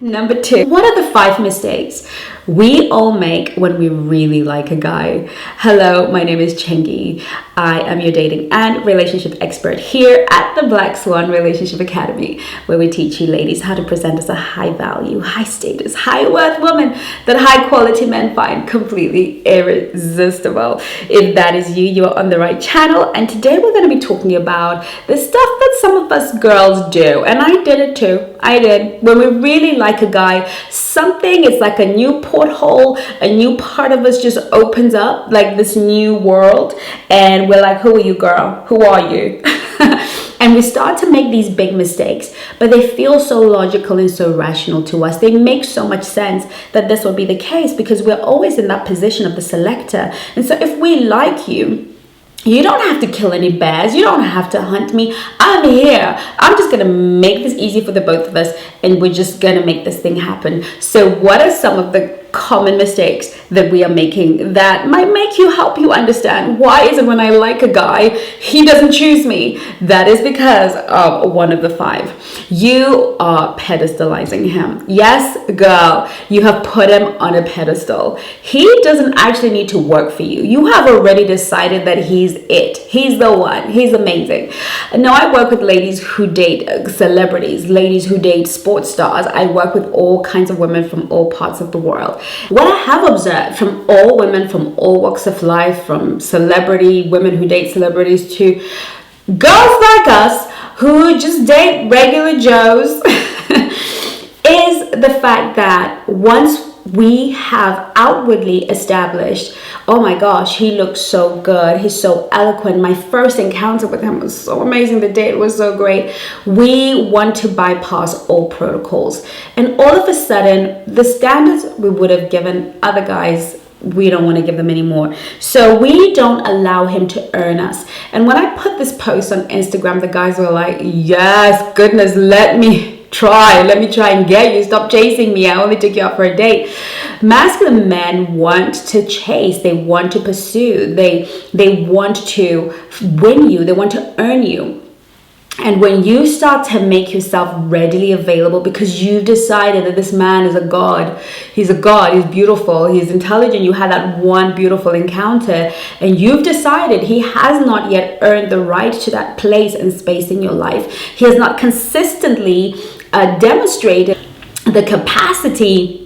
Number 2, what are the 5 mistakes we all make when we really like a guy? Hello, my name is Chengi. I am your dating and relationship expert here at the Black Swan Relationship Academy, where we teach you ladies how to present as a high value, high status, high worth woman that high quality men find completely irresistible. If that is you, you are on the right channel. And today we're going to be talking about the stuff that some of us girls do. And I did it too. I did. When we really like a guy, something, it's like a new porthole, a new part of us just opens up, like this new world, and we're like, who are you, girl? Who are you? And we start to make these big mistakes, but they feel so logical and so rational to us. They make so much sense that this will be the case because we're always in that position of the selector. And so if we like you, you don't have to kill any bears. You don't have to hunt me. I'm here. I'm just going to make this easy for the both of us, and we're just going to make this thing happen. So what are some of the common mistakes that we are making that might help you understand why is it when I like a guy, he doesn't choose me? That is because of one of the 5. You are pedestalizing him. Yes, girl, you have put him on a pedestal. He doesn't actually need to work for you. You have already decided that he's it. He's the one. He's amazing. Now, I work with ladies who date celebrities, ladies who date sports stars. I work with all kinds of women from all parts of the world. What I have observed from all women from all walks of life, from celebrity, women who date celebrities, to girls like us who just date regular Joes is the fact that once we have outwardly established, oh my gosh, he looks so good, he's so eloquent, my first encounter with him was so amazing, the date was so great, we want to bypass all protocols. And all of a sudden, the standards we would have given other guys, we don't want to give them anymore. So we don't allow him to earn us. And when I put this post on Instagram, the guys were like, yes, goodness, let me try and get you. Stop chasing me. I only took you out for a date. Masculine men want to chase. They want to pursue. They want to win you. They want to earn you. And when you start to make yourself readily available because you've decided that this man is a god, he's beautiful, he's intelligent, you had that one beautiful encounter, and you've decided he has not yet earned the right to that place and space in your life, he has not consistently demonstrated the capacity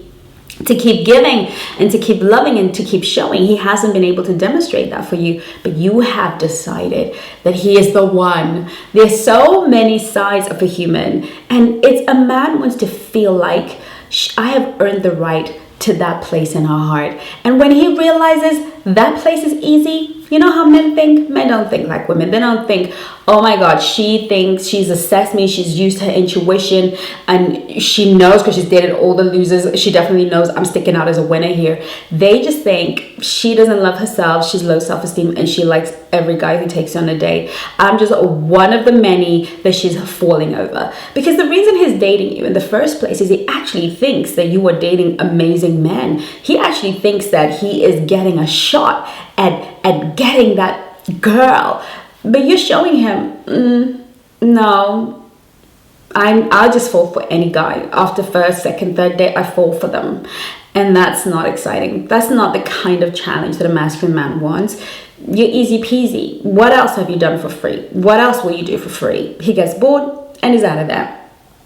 to keep giving and to keep loving and to keep showing. He hasn't been able to demonstrate that for you, but you have decided that he is the one. There's so many sides of a human, and it's a man wants to feel like I have earned the right to that place in her heart. And when he realizes that place is easy, you know how men think? Men don't think like women. They don't think, oh my God, she thinks she's assessed me, she's used her intuition, and she knows because she's dated all the losers. She definitely knows I'm sticking out as a winner here. They just think she doesn't love herself, she's low self-esteem, and she likes every guy who takes her on a date. I'm just one of the many that she's falling over. Because the reason he's dating you in the first place is he actually thinks that you are dating amazing men. He actually thinks that he is getting a shot at getting that girl, but you're showing him, no, I'll just fall for any guy. After first, second, third date, I fall for them, and that's not exciting. That's not the kind of challenge that a masculine man wants. You're easy peasy. What else have you done for free? What else will you do for free? He gets bored and he's out of there.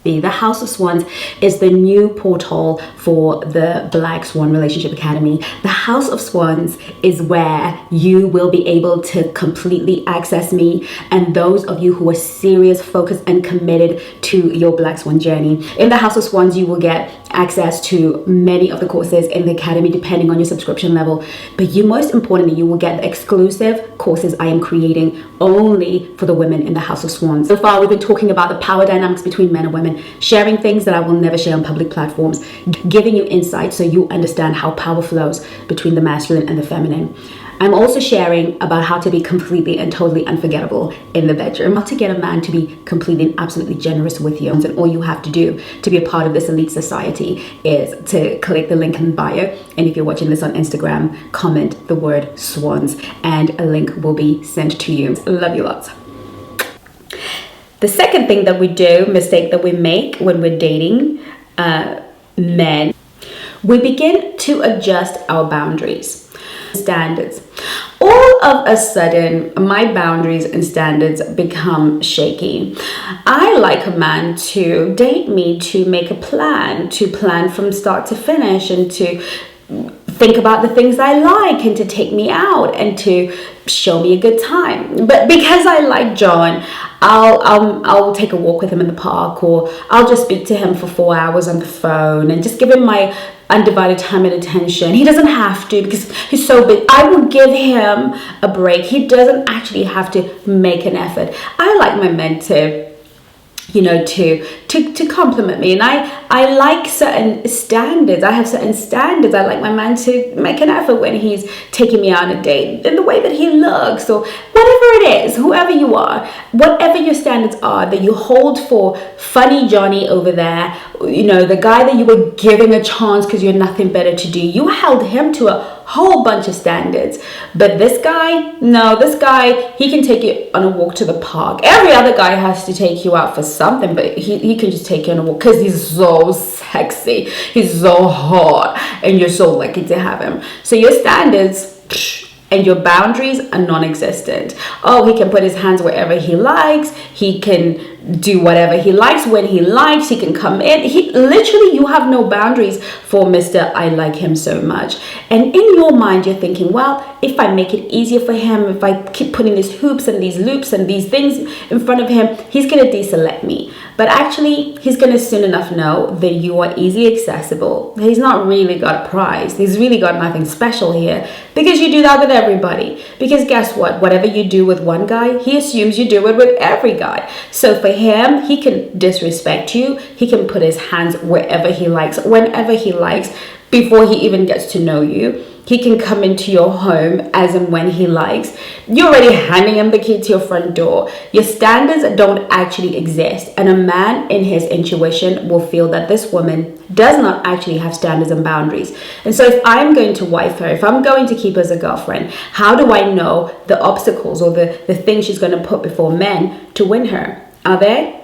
The House of Swans is the new portal for the Black Swan Relationship Academy. The House of Swans is where you will be able to completely access me and those of you who are serious, focused, and committed to your Black Swan journey. In the House of Swans, you will get access to many of the courses in the academy depending on your subscription level, but most importantly, you will get the exclusive courses I am creating only for the women in the House of Swans. So far, we've been talking about the power dynamics between men and women, sharing things that I will never share on public platforms, giving you insight so you understand how power flows between the masculine and the feminine. I'm also sharing about how to be completely and totally unforgettable in the bedroom, how to get a man to be completely and absolutely generous with you. And all you have to do to be a part of this elite society is to click the link in bio. And if you're watching this on Instagram, comment the word swans and a link will be sent to you. Love you lots. The second thing that we do, mistake that we make when we're dating, men, we begin to adjust our boundaries, standards. All of a sudden, my boundaries and standards become shaky. I like a man to date me, to make a plan, to plan from start to finish, and to think about the things I like, and to take me out and to show me a good time. But because I like John, I'll take a walk with him in the park, or I'll just speak to him for 4 hours on the phone and just give him my undivided time and attention. He doesn't have to, because he's so big. I will give him a break. He doesn't actually have to make an effort. I like my men to compliment me, and I like certain standards. I have certain standards. I like my man to make an effort when he's taking me out on a date, in the way that he looks, or whatever it is, whoever you are, whatever your standards are that you hold for funny Johnny over there, the guy that you were giving a chance because you had nothing better to do. You held him to a whole bunch of standards. But this guy, no, this guy, he can take you on a walk to the park. Every other guy has to take you out for something, but he can just take you on a walk because he's so sexy, he's so hot, and you're so lucky to have him. So your standards and your boundaries are non-existent. Oh, he can put his hands wherever he likes. He can do whatever he likes when he likes. He can come in. You have no boundaries for Mr. I like him so much. And in your mind, you're thinking, well, if I make it easier for him, if I keep putting these hoops and these loops and these things in front of him, he's going to deselect me. But actually, he's going to soon enough know that you are easy accessible. He's not really got a prize. He's really got nothing special here, because you do that with everybody. Because guess what? Whatever you do with one guy, he assumes you do it with every guy. So for him, he can disrespect you. He can put his hands wherever he likes, whenever he likes, before he even gets to know you. He can come into your home as and when he likes. You're already handing him the key to your front door. Your standards don't actually exist. And a man in his intuition will feel that this woman does not actually have standards and boundaries. And so if I'm going to wife her, if I'm going to keep her as a girlfriend, how do I know the obstacles or the things she's going to put before men to win her? Are there?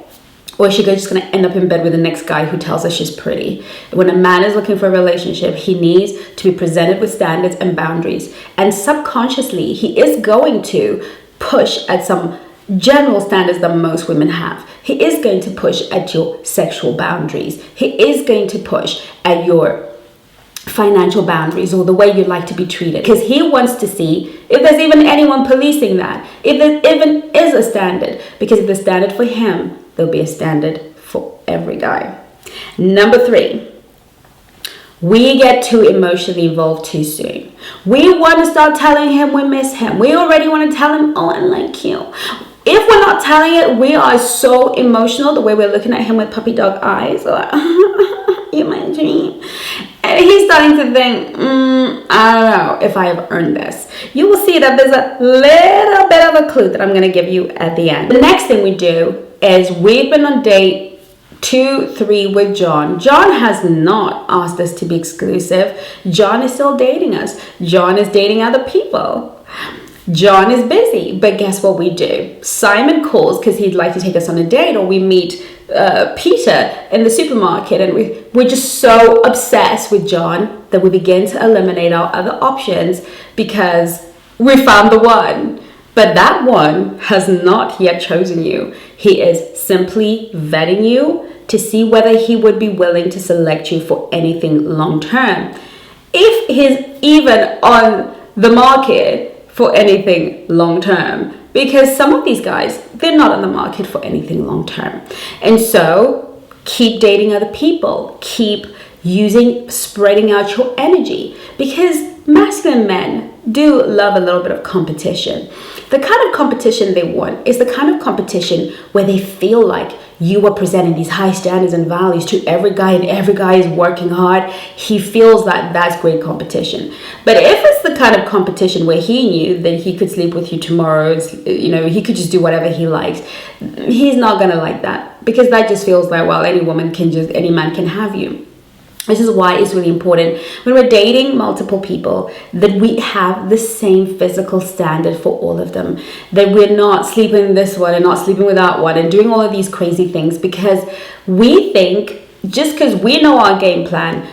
Or is she just going to end up in bed with the next guy who tells her she's pretty? When a man is looking for a relationship, he needs to be presented with standards and boundaries. And subconsciously, he is going to push at some general standards that most women have. He is going to push at your sexual boundaries. He is going to push at your financial boundaries, or the way you like to be treated, because he wants to see if there's even anyone policing that, if there even is a standard. Because if the standard for him, there'll be a standard for every guy. Number 3, we get too emotionally involved too soon. We want to start telling him we miss him. We already want to tell him, oh, I like you. If we're not telling it, we are so emotional, the way we're looking at him with puppy dog eyes, like, you're my dream. And he's starting to think, I don't know if I have earned this. You will see that there's a little bit of a clue that I'm going to give you at the end. The next thing we do is we've been on date 2, 3 with John. John has not asked us to be exclusive. John is still dating us. John is dating other people. John is busy, but guess what we do? Simon calls because he'd like to take us on a date, or we meet Peter in the supermarket, and we're just so obsessed with John that we begin to eliminate our other options because we found the one. But that one has not yet chosen you. He is simply vetting you to see whether he would be willing to select you for anything long term. If he's even on the market for anything long term, because some of these guys, they're not on the market for anything long term. And so keep dating other people, keep spreading out your energy, because masculine men do love a little bit of competition. The kind of competition they want is the kind of competition where they feel like you are presenting these high standards and values to every guy, and every guy is working hard. He feels that that's great competition. But if it's the kind of competition where he knew that he could sleep with you tomorrow, he could just do whatever he likes, he's not gonna like that, because that just feels like, well, any man can have you. This is why it's really important when we're dating multiple people that we have the same physical standard for all of them. That we're not sleeping with this one and not sleeping with that one and doing all of these crazy things because we think just because we know our game plan,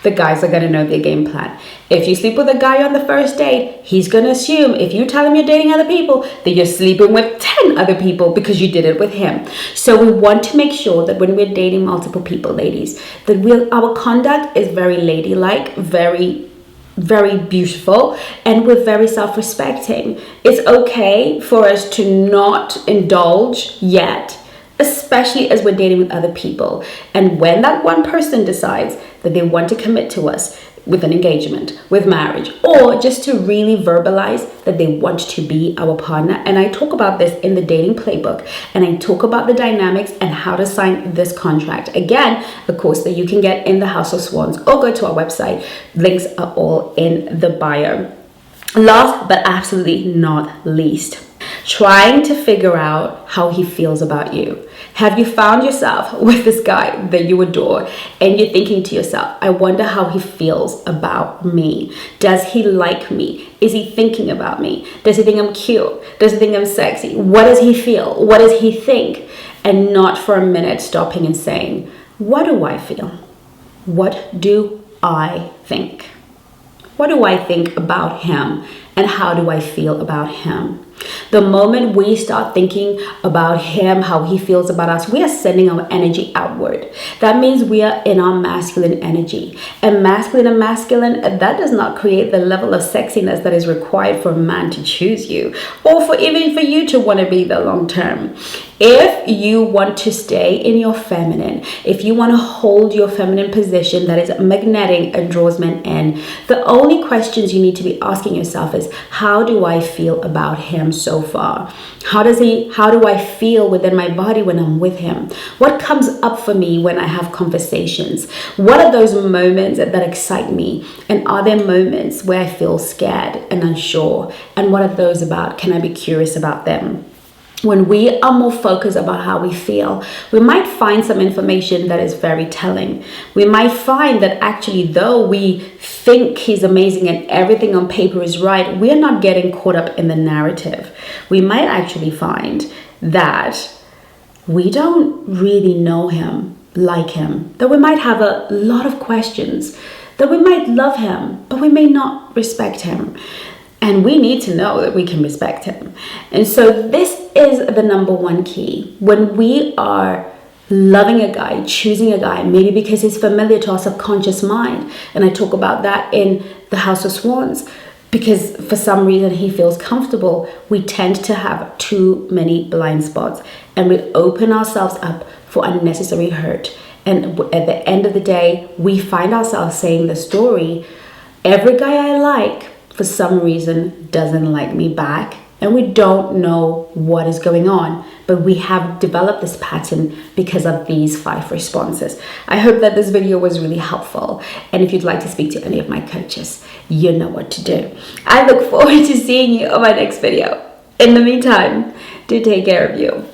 the guys are going to know their game plan. If you sleep with a guy on the first date, he's going to assume, if you tell him you're dating other people, that you're sleeping with 10 other people because you did it with him. So we want to make sure that when we're dating multiple people, ladies, that our conduct is very ladylike, very beautiful, and we're very self-respecting. It's okay for us to not indulge yet, especially as we're dating with other people. And when that one person decides that they want to commit to us with an engagement, with marriage, or just to really verbalize that they want to be our partner. And I talk about this in the dating playbook, and I talk about the dynamics and how to sign this contract. Again, a course that you can get in the House of Swans, or go to our website. Links are all in the bio. Last but absolutely not least, trying to figure out how he feels about you. Have you found yourself with this guy that you adore and you're thinking to yourself, I wonder how he feels about me? Does he like me? Is he thinking about me? Does he think I'm cute? Does he think I'm sexy? What does he feel? What does he think? And not for a minute stopping and saying, what do I feel? What do I think? What do I think about him? And how do I feel about him? The moment we start thinking about him, how he feels about us, we are sending our energy outward. That means we are in our masculine energy. And masculine, that does not create the level of sexiness that is required for a man to choose you, or for even for you to want to be there long term. If you want to stay in your feminine, if you want to hold your feminine position that is magnetic and draws men in, the only questions you need to be asking yourself is, how do I feel about him so far? How do I feel within my body when I'm with him? What comes up for me when I have conversations? What are those moments that excite me? And are there moments where I feel scared and unsure? And what are those about? Can I be curious about them? When we are more focused about how we feel, we might find some information that is very telling. We might find that actually, though we think he's amazing and everything on paper is right, we're not getting caught up in the narrative. We might actually find that we don't really know him, like him, that we might have a lot of questions, that we might love him, but we may not respect him. And we need to know that we can respect him. And so this is the number one key. When we are loving a guy, choosing a guy, maybe because he's familiar to our subconscious mind. And I talk about that in the House of Swans. Because for some reason he feels comfortable, we tend to have too many blind spots. And we open ourselves up for unnecessary hurt. And at the end of the day, we find ourselves saying the story, every guy I like, for some reason, doesn't like me back, and we don't know what is going on, but we have developed this pattern because of these 5 responses. I hope that this video was really helpful, and if you'd like to speak to any of my coaches, you know what to do. I look forward to seeing you on my next video. In the meantime, do take care of you.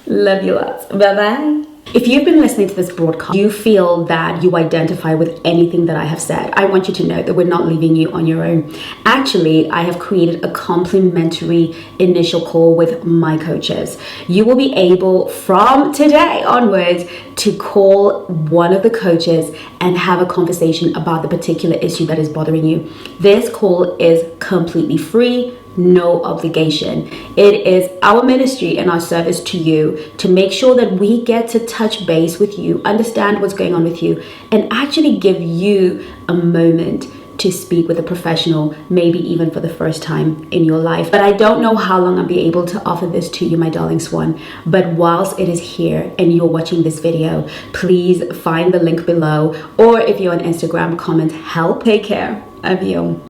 Love you lots. Bye-bye. If you've been listening to this broadcast, you feel that you identify with anything that I have said, I want you to know that we're not leaving you on your own. Actually, I have created a complimentary initial call with my coaches. You will be able from today onwards to call one of the coaches and have a conversation about the particular issue that is bothering you. This call is completely free. No obligation. It is our ministry and our service to you to make sure that we get to touch base with you, understand what's going on with you, and actually give you a moment to speak with a professional, maybe even for the first time in your life. But I don't know how long I'll be able to offer this to you, my darling swan. But whilst it is here and you're watching this video, please find the link below, or if you're on Instagram, comment help. Take care of you.